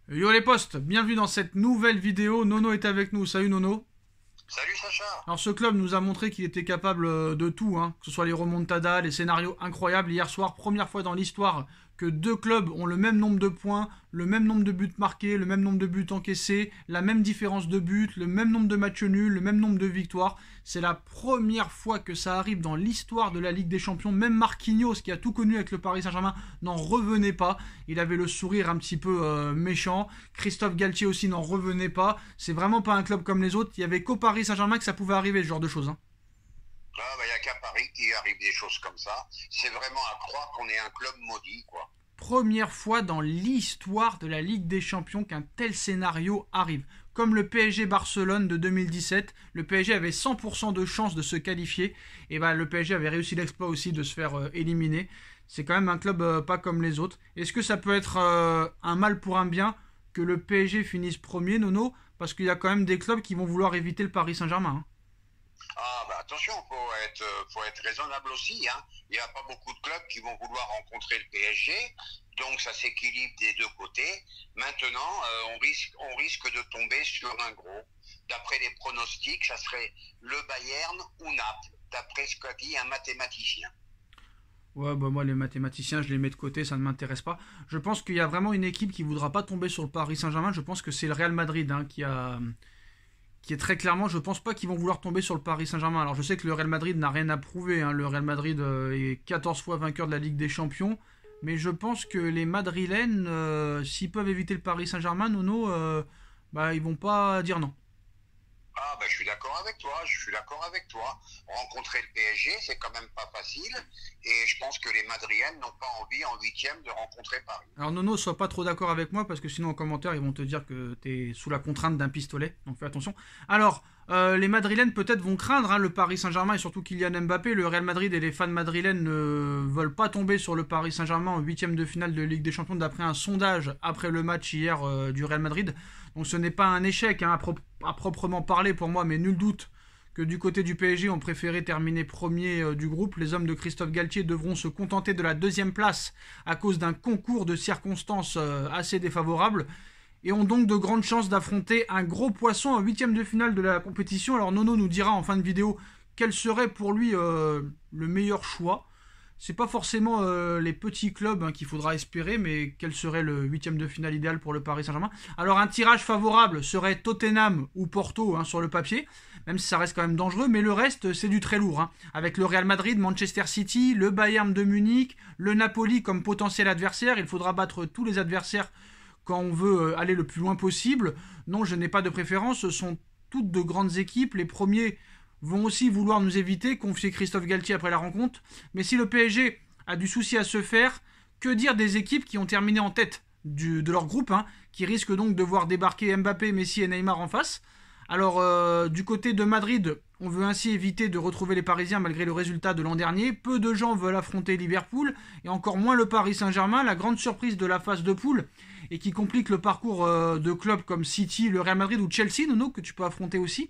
Yo les potes, bienvenue dans cette nouvelle vidéo. Nono est avec nous. Salut Nono. Salut Sacha. Alors ce club nous a montré qu'il était capable de tout, hein. Que ce soit les remontadas, les scénarios incroyables. Hier soir, première fois dans l'histoire que deux clubs ont le même nombre de points, le même nombre de buts marqués, le même nombre de buts encaissés, la même différence de buts, le même nombre de matchs nuls, le même nombre de victoires. C'est la première fois que ça arrive dans l'histoire de la Ligue des Champions. Même Marquinhos, qui a tout connu avec le Paris Saint-Germain, n'en revenait pas. Il avait le sourire un petit peu méchant. Christophe Galtier aussi n'en revenait pas. C'est vraiment pas un club comme les autres. Il y avait qu'au Paris Saint-Germain que ça pouvait arriver, ce genre de choses, hein. Ah bah y a qu'à Paris qui arrive des choses comme ça. C'est vraiment à croire qu'on est un club maudit, quoi. Première fois dans l'histoire de la Ligue des Champions qu'un tel scénario arrive. Comme le PSG Barcelone de 2017, le PSG avait 100% de chances de se qualifier. Et bah le PSG avait réussi l'exploit aussi de se faire éliminer. C'est quand même un club pas comme les autres. Est-ce que ça peut être un mal pour un bien que le PSG finisse premier, Nono? Parce qu'il y a quand même des clubs qui vont vouloir éviter le Paris Saint-Germain, hein. Ah bah attention, faut être raisonnable aussi, hein. Il n'y a pas beaucoup de clubs qui vont vouloir rencontrer le PSG, donc ça s'équilibre des deux côtés. Maintenant, on risque de tomber sur un gros. D'après les pronostics, ça serait le Bayern ou Naples, d'après ce qu'a dit un mathématicien. Ouais, bah moi les mathématiciens, je les mets de côté, ça ne m'intéresse pas. Je pense qu'il y a vraiment une équipe qui voudra pas tomber sur le Paris Saint-Germain. Je pense que c'est le Real Madrid, hein, qui est très clairement, je pense pas qu'ils vont vouloir tomber sur le Paris Saint-Germain. Alors je sais que le Real Madrid n'a rien à prouver, hein. Le Real Madrid est 14 fois vainqueur de la Ligue des Champions. Mais je pense que les Madrilènes, s'ils peuvent éviter le Paris Saint-Germain, Nono, bah ils vont pas dire non. Ah ben je suis d'accord avec toi, je suis d'accord avec toi. Rencontrer le PSG, c'est quand même pas facile. Et je pense que les Madriennes n'ont pas envie en huitième de rencontrer Paris. Alors Nono, sois pas trop d'accord avec moi parce que sinon en commentaire ils vont te dire que t'es sous la contrainte d'un pistolet, donc fais attention. Alors les Madrilènes peut-être vont craindre, hein, le Paris Saint-Germain et surtout Kylian Mbappé. Le Real Madrid et les fans madrilènes ne veulent pas tomber sur le Paris Saint-Germain en huitième de finale de Ligue des Champions d'après un sondage après le match hier du Real Madrid. Donc ce n'est pas un échec, hein, à proprement parler pour moi, mais nul doute que du côté du PSG, on préférait terminer premier du groupe. Les hommes de Christophe Galtier devront se contenter de la deuxième place à cause d'un concours de circonstances assez défavorables et ont donc de grandes chances d'affronter un gros poisson en huitième de finale de la compétition. Alors Nono nous dira en fin de vidéo quel serait pour lui le meilleur choix. C'est pas forcément les petits clubs, hein, qu'il faudra espérer, mais quel serait le huitième de finale idéal pour le Paris Saint-Germain? Alors un tirage favorable serait Tottenham ou Porto, hein, sur le papier, même si ça reste quand même dangereux, mais le reste c'est du très lourd, hein, avec le Real Madrid, Manchester City, le Bayern de Munich, le Napoli comme potentiel adversaire. Il faudra battre tous les adversaires quand on veut aller le plus loin possible. Non, je n'ai pas de préférence, ce sont toutes de grandes équipes. Les premiers vont aussi vouloir nous éviter, confier Christophe Galtier après la rencontre. Mais si le PSG a du souci à se faire, que dire des équipes qui ont terminé en tête de leur groupe, hein, qui risquent donc de voir débarquer Mbappé, Messi et Neymar en face? Alors, du côté de Madrid, on veut ainsi éviter de retrouver les Parisiens malgré le résultat de l'an dernier. Peu de gens veulent affronter Liverpool, et encore moins le Paris Saint-Germain, la grande surprise de la phase de poule, et qui complique le parcours de clubs comme City, le Real Madrid ou Chelsea, Nono, que tu peux affronter aussi.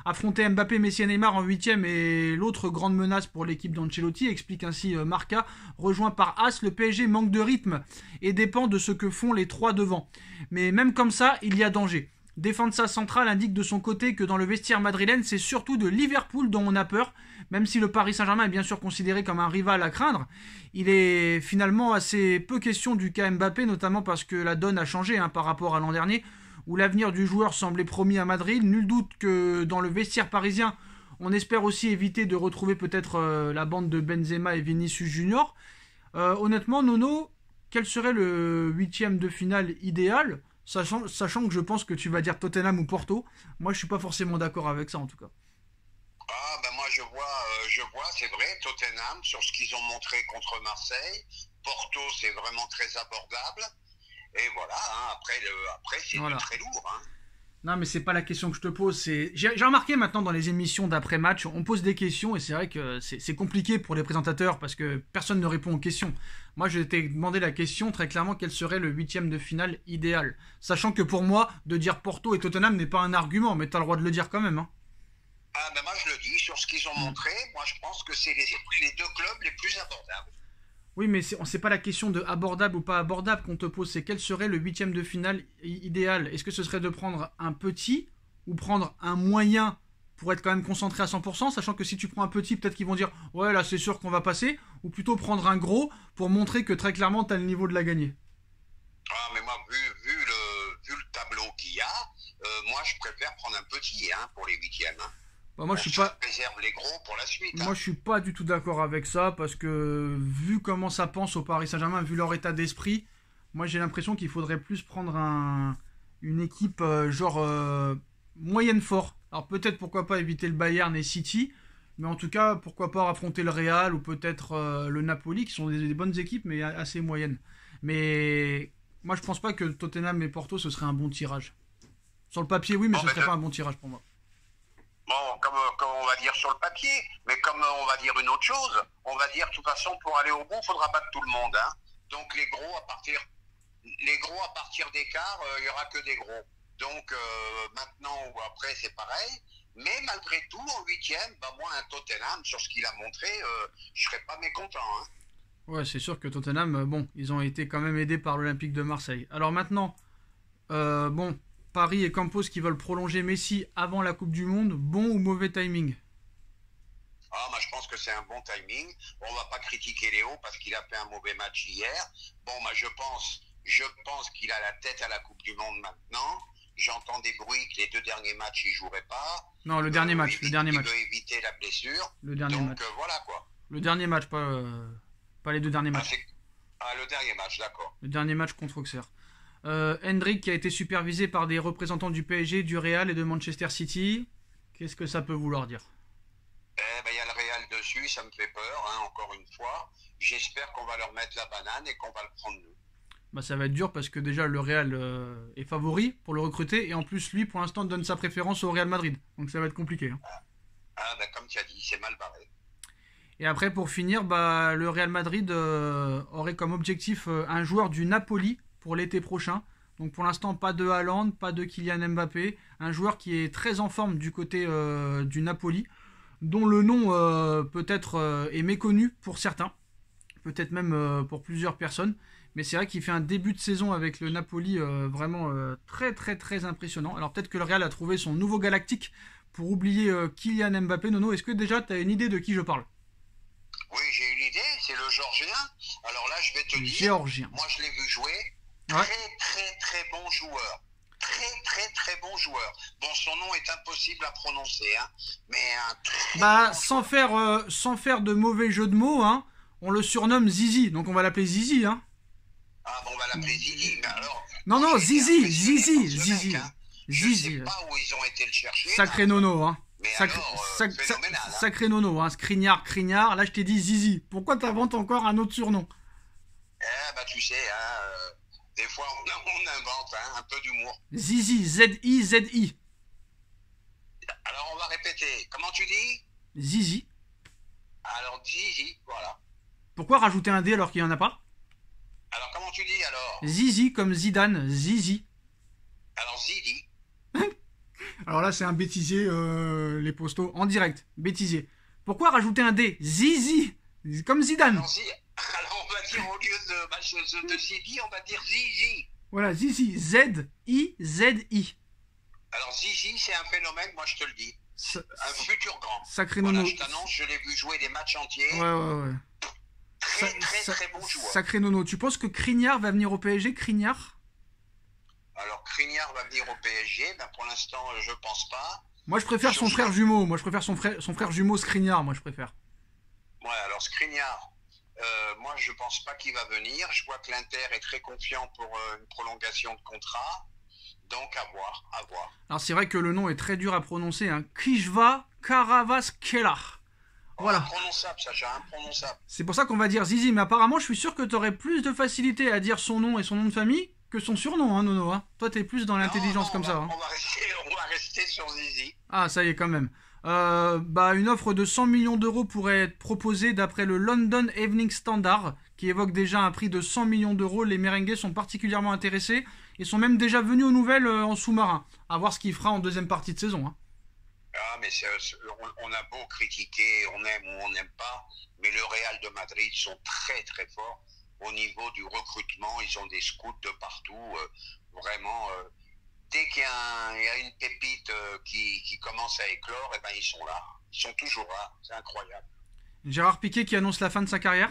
Affronter Mbappé, Messi et Neymar en huitième est l'autre grande menace pour l'équipe d'Ancelotti, explique ainsi Marca. Rejoint par As, le PSG manque de rythme et dépend de ce que font les trois devant. Mais même comme ça, il y a danger. Defensa Central indique de son côté que dans le vestiaire madrilène, c'est surtout de Liverpool dont on a peur, même si le Paris Saint-Germain est bien sûr considéré comme un rival à craindre. Il est finalement assez peu question du cas Mbappé, notamment parce que la donne a changé, hein, par rapport à l'an dernier, où l'avenir du joueur semblait promis à Madrid. Nul doute que dans le vestiaire parisien, on espère aussi éviter de retrouver peut-être la bande de Benzema et Vinicius Junior. Honnêtement, Nono, quel serait le huitième de finale idéal, sachant que je pense que tu vas dire Tottenham ou Porto? Moi, je suis pas forcément d'accord avec ça en tout cas. Ah ben moi je vois, c'est vrai, Tottenham, sur ce qu'ils ont montré contre Marseille. Porto, c'est vraiment très abordable. Et voilà, hein, après c'est du Voilà. très lourd, hein. Non, mais c'est pas la question que je te pose. J'ai remarqué maintenant dans les émissions d'après-match, on pose des questions et c'est vrai que c'est compliqué pour les présentateurs parce que personne ne répond aux questions. Moi, je t'ai demandé la question très clairement quel serait le huitième de finale idéal. Sachant que pour moi, de dire Porto et Tottenham n'est pas un argument, mais t'as le droit de le dire quand même, hein. Ah ben moi je le dis, sur ce qu'ils ont montré, moi je pense que c'est les deux clubs les plus abordables. Oui, mais c'est pas la question de abordable ou pas abordable qu'on te pose, c'est quel serait le huitième de finale idéal. Est-ce que ce serait de prendre un petit ou prendre un moyen pour être quand même concentré à 100%, sachant que si tu prends un petit, peut-être qu'ils vont dire ouais là c'est sûr qu'on va passer, ou plutôt prendre un gros pour montrer que très clairement tu as le niveau de la gagner. Ah, mais moi, vu le tableau qu'il y a, moi je préfère prendre un petit hein, pour les huitièmes. Hein. Bah, moi je suis pas. Réserve les gros pour la suite. Moi, Hein. je suis pas du tout d'accord avec ça parce que vu comment ça pense au Paris Saint-Germain, vu leur état d'esprit, moi j'ai l'impression qu'il faudrait plus prendre une équipe genre moyenne fort. Alors peut-être pourquoi pas éviter le Bayern et City, mais en tout cas pourquoi pas affronter le Real ou peut-être le Napoli qui sont des bonnes équipes mais assez moyennes. Mais moi je pense pas que Tottenham et Porto ce serait un bon tirage. Sur le papier oui, mais Bon, ce serait pas un bon tirage pour moi. bon, comme on va dire sur le papier, mais comme on va dire une autre chose, on va dire de toute façon pour aller au bout, il faudra battre tout le monde. Hein. Donc les gros à partir d'écart, il y aura que des gros. Donc maintenant ou après c'est pareil. Mais malgré tout, en huitième, bah moi un Tottenham sur ce qu'il a montré, je serais pas mécontent. Hein. Ouais, c'est sûr que Tottenham, bon, ils ont été quand même aidés par l'Olympique de Marseille. Alors maintenant, bon, Paris et Campos qui veulent prolonger Messi avant la Coupe du Monde, bon ou mauvais timing? Ah, moi je pense que c'est un bon timing. Bon, on va pas critiquer Léo parce qu'il a fait un mauvais match hier. Bon, moi je pense qu'il a la tête à la Coupe du Monde maintenant. J'entends des bruits que les 2 derniers matchs il jouerait pas. Non, le dernier match, le dernier match. Il veut éviter la blessure. Le dernier Donc match. Voilà quoi. Le dernier match, pas les 2 derniers matchs. Le dernier match, d'accord. Le dernier match contre Auxerre. Hendrick qui a été supervisé par des représentants du PSG, du Real et de Manchester City. Qu'est-ce que ça peut vouloir dire? Eh ben, il y a le Real dessus, ça me fait peur, hein, encore une fois. J'espère qu'on va leur mettre la banane et qu'on va le prendre nous. Bah, ça va être dur parce que déjà le Real est favori pour le recruter et en plus lui pour l'instant donne sa préférence au Real Madrid. Donc ça va être compliqué. Hein. Ah, ben, comme tu as dit, c'est mal barré. Et après pour finir, bah, le Real Madrid aurait comme objectif un joueur du Napoli pour l'été prochain. Donc pour l'instant pas de Haaland, pas de Kylian Mbappé. Un joueur qui est très en forme du côté du Napoli, dont le nom peut-être est méconnu pour certains. Peut-être même pour plusieurs personnes. Mais c'est vrai qu'il fait un début de saison avec le Napoli vraiment très très très impressionnant. Alors peut-être que le Real a trouvé son nouveau galactique pour oublier Kylian Mbappé. Nono, est-ce que déjà tu as une idée de qui je parle? Oui, j'ai une idée, c'est le Géorgien. Alors là, je vais te dire, Géorgien. Moi je l'ai vu jouer. Ouais. Très très très bon joueur. Très très très bon joueur. Bon, son nom est impossible à prononcer, hein, mais un très Bah bon sans faire de mauvais jeu de mots, hein, on le surnomme Zizi. Donc on va l'appeler Zizi, hein. Ah bon, on va l'appeler Zizi, mais alors... Non, j'ai été Zizi, impressionné Zizi, par ce Zizi. mec, hein. Je Zizi. sais pas où ils ont été le chercher. Sacré là. Nono, hein. Mais Sacré, alors, phénoménal. Hein. sacré Nono, hein. Crignard. Là je t'ai dit Zizi. Pourquoi t'inventes encore un autre surnom? Eh bah tu sais, hein, des fois on invente hein, un peu d'humour. Zizi, Z-I. Alors on va répéter. Comment tu dis? Zizi. Alors Zizi, voilà. Pourquoi rajouter un D alors qu'il n'y en a pas? Alors comment tu dis alors? Zizi comme Zidane, Zizi. Alors Zizi. Alors là c'est un bêtisier, les postos, en direct, bêtisier. Pourquoi rajouter un D? Zizi, comme Zidane. Alors on va dire au lieu de Zizi, on va dire Zizi. Voilà, Zizi, Z-I-Z-I. Alors Zizi, c'est un phénomène, moi je te le dis. Un futur grand. Sacré Voilà, Nono. je t'annonce, je l'ai vu jouer des matchs entiers. Ouais. Très bon joueur. Sacré Nono. Tu penses que Crignard va venir au PSG? Crignard? Alors Crignard va venir au PSG, ben pour l'instant je pense pas. Moi je préfère son frère jumeau. Moi je préfère son frère jumeau Skriniar. Moi je préfère. Ouais, alors Skriniar, moi je pense pas qu'il va venir. Je vois que l'Inter est très confiant pour une prolongation de contrat. Donc à voir. Alors c'est vrai que le nom est très dur à prononcer. Hein. Kishva Karavaskelar. Voilà. Imprononçable, Sacha, imprononçable. C'est pour ça qu'on va dire Zizi. Mais apparemment je suis sûr que tu aurais plus de facilité à dire son nom et son nom de famille que son surnom, hein, Nono. Hein. Toi t'es plus dans l'intelligence comme ça. Hein. On va rester sur Zizi. Ah ça y est quand même. Une offre de 100 millions d'euros pourrait être proposée d'après le London Evening Standard, qui évoque déjà un prix de 100 millions d'euros. Les Merengues sont particulièrement intéressés et sont même déjà venus aux nouvelles en sous-marin. À voir ce qu'il fera en deuxième partie de saison. Hein. Ah, mais on a beau critiquer, on aime ou on n'aime pas, mais le Real de Madrid sont très très forts au niveau du recrutement. Ils ont des scouts de partout. Vraiment, dès qu'il y a une pépite qui commence à éclore, eh ben, ils sont là. Ils sont toujours là. C'est incroyable. Gérard Piqué qui annonce la fin de sa carrière.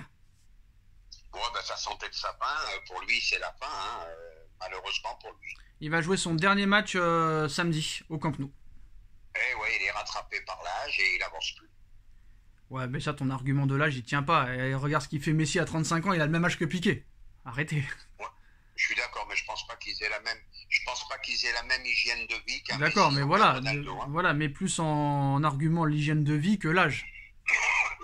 Ouais, ben, ça sentait le sapin. Pour lui, c'est la fin, hein, malheureusement pour lui. Il va jouer son dernier match samedi au Camp Nou. Eh ouais, il est rattrapé par l'âge et il avance plus. Ouais, mais ça, ton argument de l'âge, il tient pas. Et regarde ce qu'il fait Messi à 35 ans, il a le même âge que Piqué. Arrêtez. Ouais, je suis d'accord, mais je pense pas qu'ils aient la même. Je pense pas qu'ils aient la même hygiène de vie qu'un D'accord, Messi mais ou voilà, qu'un Ronaldo, hein. voilà, mais plus en argument l'hygiène de vie que l'âge.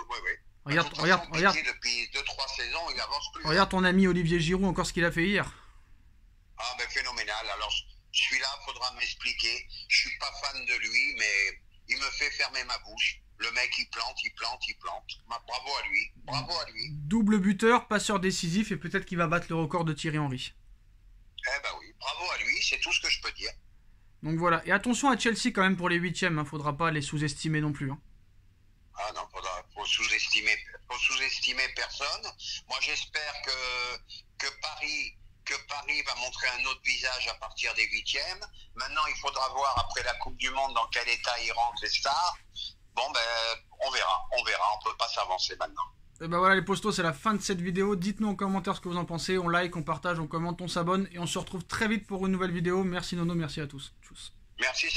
Ouais, ouais. Regarde, De toute regarde, façon, regarde, Piqué, depuis 2-3 saisons, il avance plus. regarde ton ami Olivier Giroud, encore ce qu'il a fait hier. Ah, ben phénoménal. Alors, celui-là, faudra m'expliquer. Je suis pas fan de lui, mais il me fait fermer ma bouche. Le mec, il plante, il plante, il plante. Bravo à lui. Bravo à lui. Double buteur, passeur décisif, et peut-être qu'il va battre le record de Thierry Henry. Eh ben oui, bravo à lui, c'est tout ce que je peux dire. Donc voilà, et attention à Chelsea quand même pour les huitièmes, hein. Faudra pas les sous-estimer non plus, hein. Ah non, faut sous-estimer personne. Moi, j'espère que Paris va montrer un autre visage à partir des huitièmes. Maintenant, il faudra voir après la Coupe du Monde dans quel état ils rentrent les stars. Bon, ben, on verra, on peut pas s'avancer maintenant. Et ben voilà les postos, c'est la fin de cette vidéo. Dites-nous en commentaire ce que vous en pensez. On like, on partage, on commente, on s'abonne. Et on se retrouve très vite pour une nouvelle vidéo. Merci Nono, merci à tous. Tchuss. Merci.